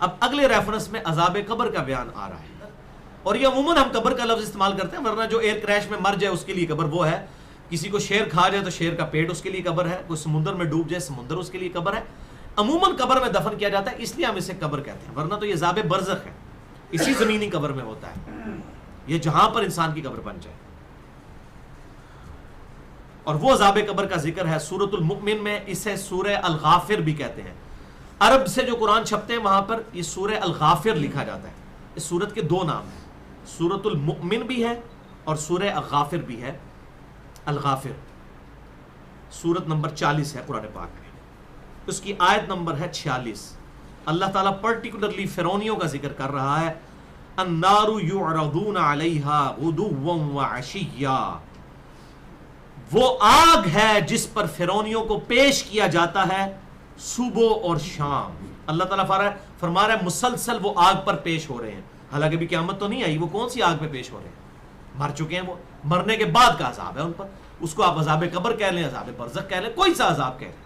اب اگلے ریفرنس میں عذاب قبر کا بیان آ رہا ہے، اور یہ عموماً ہم قبر کا لفظ استعمال کرتے ہیں، ورنہ جو ایئر کریش میں مر جائے اس کے لیے قبر وہ ہے، کسی کو شیر کھا جائے تو شیر کا پیٹ اس کے لیے قبر ہے، کوئی سمندر میں ڈوب جائے سمندر اس کے لیے قبر ہے، عموماً قبر میں دفن کیا جاتا ہے، اس لیے ہم اسے قبر کہتے ہیں، ورنہ تو یہ عذاب برزخ ہے، اسی زمینی قبر میں ہوتا ہے، یہ جہاں پر انسان کی قبر بن جائے۔ اور وہ عذاب قبر کا ذکر ہے سورۃ المؤمن میں، اسے سورہ الغافر بھی کہتے ہیں، عرب سے جو قرآن چھپتے ہیں وہاں پر یہ سورہ الغافر لکھا جاتا ہے۔ اس سورت کے دو نام ہیں، سورۃ المؤمن بھی ہے اور سورہ الغافر بھی ہے۔ الغافر سورت نمبر 40 ہے قرآن پاک میں، اس کی آیت نمبر ہے 46۔ اللہ تعالیٰ پرٹیکولرلی فرعونیوں کا ذکر کر رہا ہے، النار یعرضون علیہا غدوا وعشیا، وہ آگ ہے جس پر فرعونیوں کو پیش کیا جاتا ہے صبح اور شام۔ اللہ تعالیٰ فرما رہا ہے مسلسل وہ آگ پر پیش ہو رہے ہیں، حالانکہ بھی قیامت تو نہیں آئی، وہ کون سی آگ پہ پیش ہو رہے ہیں؟ مر چکے ہیں وہ، مرنے کے بعد کا عذاب ہے ان پر، اس کو آپ عذاب قبر کہہ لیں، عذاب برزخ کہہ لیں، کوئی سا عذاب کہہ لیں،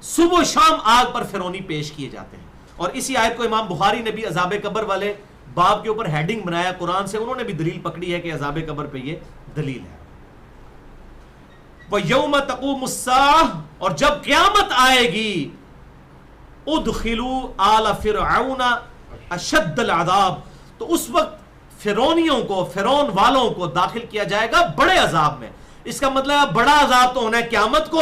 صبح و شام آگ پر فرعونی پیش کیے جاتے ہیں۔ اور اسی آیت کو امام بخاری نے بھی عذاب قبر والے باب کے اوپر ہیڈنگ بنایا قرآن سے، انہوں نے بھی دلیل پکڑی ہے کہ عذاب قبر پہ یہ دلیل ہے۔ وَيَوْمَ تَقُومُ السَّاعَةُ، اور جب قیامت آئے گی، اُدْخِلُوا آلَ فِرْعَوْنَ أَشَدَّ الْعَذَابِ، تو اس وقت فرعونیوں کو، فرعون والوں کو داخل کیا جائے گا بڑے عذاب میں۔ اس کا مطلب بڑا عذاب تو ہونا ہے قیامت کو،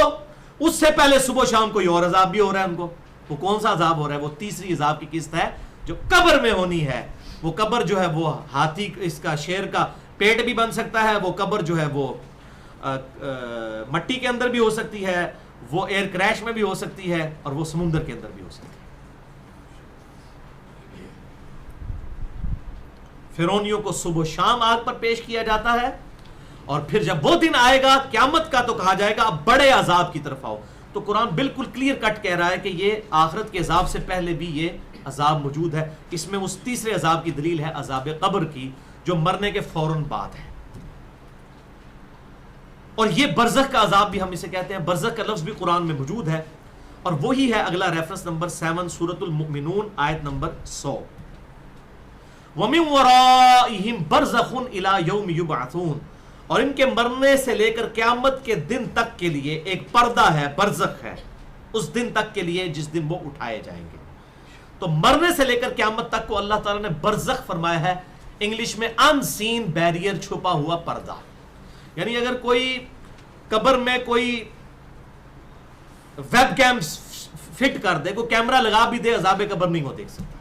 اس سے پہلے صبح شام کوئی اور عذاب بھی ہو رہا ہے ان کو۔ وہ کون سا عذاب ہو رہا ہے؟ وہ تیسری عذاب کی قسط ہے جو قبر میں ہونی ہے۔ وہ قبر جو ہے وہ ہاتھی اس کا شیر کا پیٹ بھی بن سکتا ہے، وہ قبر جو ہے وہ مٹی کے اندر بھی ہو سکتی ہے، وہ ایئر کریش میں بھی ہو سکتی ہے، اور وہ سمندر کے اندر بھی ہو سکتی ہے۔ فرعونیوں کو صبح و شام آگ پر پیش کیا جاتا ہے، اور پھر جب وہ دن آئے گا قیامت کا تو کہا جائے گا اب بڑے عذاب کی طرف آؤ۔ تو قرآن بالکل کلیئر کٹ کہہ رہا ہے کہ یہ آخرت کے عذاب سے پہلے بھی یہ عذاب موجود ہے۔ اس میں اس تیسرے عذاب کی دلیل ہے عذاب قبر کی، جو مرنے کے فوراً بعد ہے۔ اور یہ برزخ کا عذاب بھی ہم اسے کہتے ہیں، برزخ کا لفظ بھی قرآن میں موجود ہے، اور وہی ہے اگلا ریفرنس نمبر 7 سورۃ المؤمنون آیت نمبر 100۔ وَمِن وَرَائِهِمْ بَرْزَخٌ إِلَى يَوْمِ يُبْعَثُونَ، اور ان کے مرنے سے لے کر قیامت کے دن تک کے لیے ایک پردہ ہے، برزخ ہے، اس دن تک کے لیے جس دن وہ اٹھائے جائیں گے۔ تو مرنے سے لے کر قیامت تک کو اللہ تعالیٰ نے برزخ فرمایا ہے، انگلش میں ان سین بیریئر، چھپا ہوا پردہ۔ یعنی اگر کوئی قبر میں کوئی ویب کیم فٹ کر دے، کوئی کیمرہ لگا بھی دے، عذاب قبر نہیں ہو دیکھ سکتا۔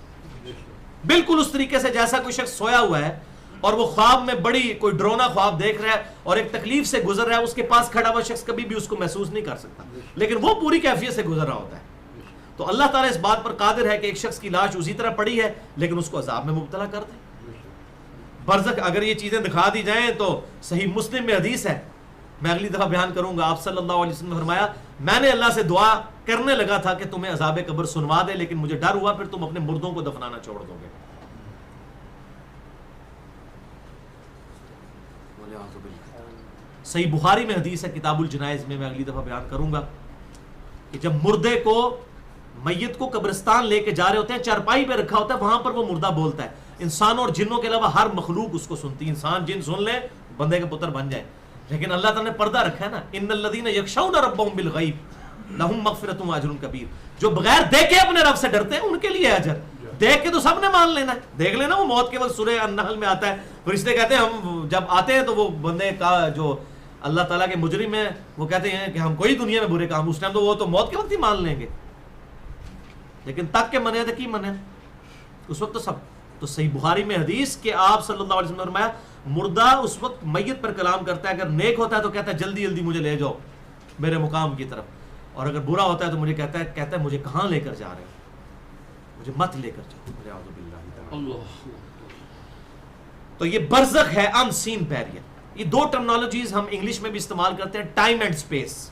بالکل اس طریقے سے جیسا کوئی شخص سویا ہوا ہے اور وہ خواب میں بڑی کوئی ڈرونا خواب دیکھ رہا ہے اور ایک تکلیف سے گزر رہا ہے، اس کے پاس کھڑا ہوا شخص کبھی بھی اس کو محسوس نہیں کر سکتا، لیکن وہ پوری کیفیت سے گزر رہا ہوتا ہے۔ تو اللہ تعالیٰ اس بات پر قادر ہے کہ ایک شخص کی لاش اسی طرح پڑی ہے لیکن اس کو عذاب میں مبتلا کر دے۔ برزخ اگر یہ چیزیں دکھا دی جائیں تو صحیح مسلم میں حدیث ہے، میں اگلی دفعہ بیان کروں گا، آپ صلی اللہ علیہ وسلم نے فرمایا میں نے اللہ سے دعا کرنے لگا تھا کہ تمہیں عذاب قبر سنوا دے، لیکن مجھے ڈر ہوا پھر تم اپنے مردوں کو دفنانا چھوڑ دو گے۔ صحیح بخاری میں حدیث ہے کتاب الجنائز میں اگلی دفعہ بیان کروں گا کہ جب مردے کو، میت کو قبرستان لے کے جا رہے ہوتے ہیں، چارپائی پہ رکھا ہوتا ہے، وہاں پر وہ مردہ بولتا ہے، انسانوں اور جنوں کے علاوہ ہر مخلوق اس کو سنتی، انسان جن سن لیں بندے کے پتر بن جائے، لیکن اللہ تعالیٰ نے پردہ رکھا ہے نا، ان الذین یخشون ربهم بالغیب لہم مغفرۃ واجر کبیر، جو بغیر دیکھے اپنے رب سے ڈرتے ہیں ان کے لیے اجر، دیکھ کے تو سب نے مان لینا ہے، دیکھ لینا، وہ موت کے وقت سورہ النحل میں آتا ہے، فرشتے کہتے ہیں ہم جب آتے ہیں تو وہ بندے کا جو اللہ تعالیٰ کے مجرم ہیں وہ کہتے ہیں کہ ہم کوئی دنیا میں برے کام، اس ٹائم تو وہ تو موت کے وقت ہی مان لیں گے، لیکن تک کے منے تو کی منے اس وقت تو سب۔ تو صحیح بخاری میں حدیث کہ آپ صلی اللہ علیہ وسلم نے فرمایا مردہ اس وقت میت پر کلام کرتا ہے، اگر نیک ہوتا ہے تو کہتا ہے جلدی جلدی مجھے لے جاؤ میرے مقام کی طرف، اور اگر برا ہوتا ہے تو مجھے کہتا ہے مجھے کہاں لے کر جا رہے ہیں، مجھے مت لے کر جاؤ۔ تو یہ برزخ ہے، ان سین بیریئر۔ یہ دو ٹرمنالوجیز ہم انگلش میں بھی استعمال کرتے ہیں، ٹائم اینڈ سپیس۔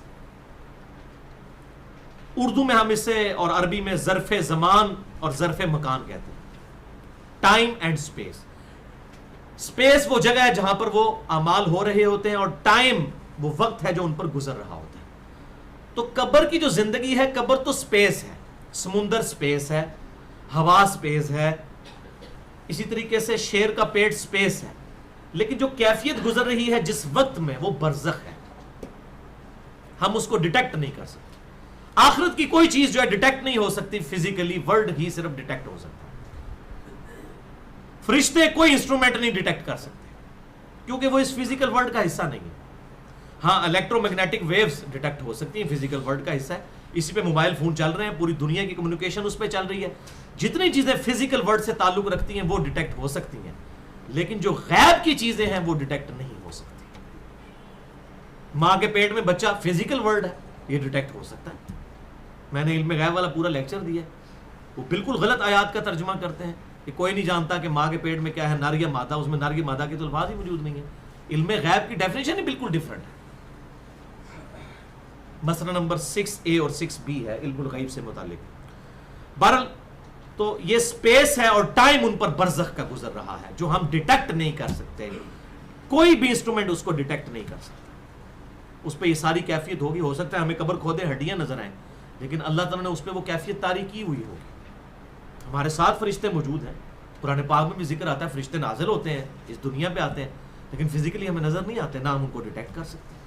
اردو میں ہم اسے اور عربی میں ظرف زمان اور ظرف مکان کہتے ہیں، ٹائم اینڈ سپیس۔ سپیس وہ جگہ ہے جہاں پر وہ اعمال ہو رہے ہوتے ہیں، اور ٹائم وہ وقت ہے جو ان پر گزر رہا ہوتا ہے۔ تو قبر کی جو زندگی ہے، قبر تو سپیس ہے، سمندر سپیس ہے، ہوا سپیس ہے، اسی طریقے سے شیر کا پیٹ سپیس ہے، لیکن جو کیفیت گزر رہی ہے جس وقت میں وہ برزخ ہے، ہم اس کو ڈیٹیکٹ نہیں کر سکتے۔ آخرت کی کوئی چیز جو ہے ڈیٹیکٹ نہیں ہو سکتی، فزیکلی ورلڈ ہی صرف ڈیٹیکٹ ہو سکتا ہے۔ فرشتے کوئی انسٹرومنٹ نہیں ڈیٹیکٹ کر سکتے کیونکہ وہ اس فزیکل ورلڈ کا حصہ نہیں ہے۔ ہاں الیکٹرو میگنیٹک ویوز ڈیٹیکٹ ہو سکتی ہیں، فزیکل ورلڈ کا حصہ ہے، اسی پہ موبائل فون چل رہے ہیں، پوری دنیا کی کمیونیکیشن اس پہ چل رہی ہے، جتنی چیزیں فزیکل ورلڈ سے تعلق رکھتی ہیں وہ ڈیٹیکٹ ہو سکتی ہیں، لیکن جو غیب کی چیزیں ہیں وہ ڈیٹیکٹ نہیں ہو سکتی۔ ماں کے پیٹ میں بچہ فزیکل ورلڈ ہے، یہ ڈیٹیکٹ ہو سکتا ہے۔ میں نے علم غیب والا پورا لیکچر دیا ہے، وہ بالکل غلط آیات کا ترجمہ کرتے ہیں کہ کوئی نہیں جانتا کہ ماں کے پیٹ میں کیا ہے، نر یا مادہ، اس میں نر یا مادہ کے تو الفاظ ہی موجود نہیں ہے۔ علم غیب کی ڈیفینیشن ہی بالکل ڈیفرنٹ ہے۔ مسئلہ نمبر 6A اور 6B ہے علم الغیب سے متعلق۔ بہرحال تو یہ سپیس ہے اور ٹائم ان پر برزخ کا گزر رہا ہے جو ہم ڈیٹیکٹ نہیں کر سکتے، کوئی بھی انسٹرومنٹ اس کو ڈیٹیکٹ نہیں کر سکتا۔ اس پہ یہ ساری کیفیت ہوگی، ہو سکتا ہے ہمیں قبر کھودے ہڈیاں نظر آئیں، لیکن اللہ تعالیٰ نے اس پہ وہ کیفیت طاری کی ہوئی ہوگی۔ ہمارے ساتھ فرشتے موجود ہیں، قرآن پاک میں بھی ذکر آتا ہے فرشتے نازل ہوتے ہیں، اس دنیا پہ آتے ہیں، لیکن فزیکلی ہمیں نظر نہیں آتے، نہ ہم ان کو ڈیٹیکٹ کر سکتے۔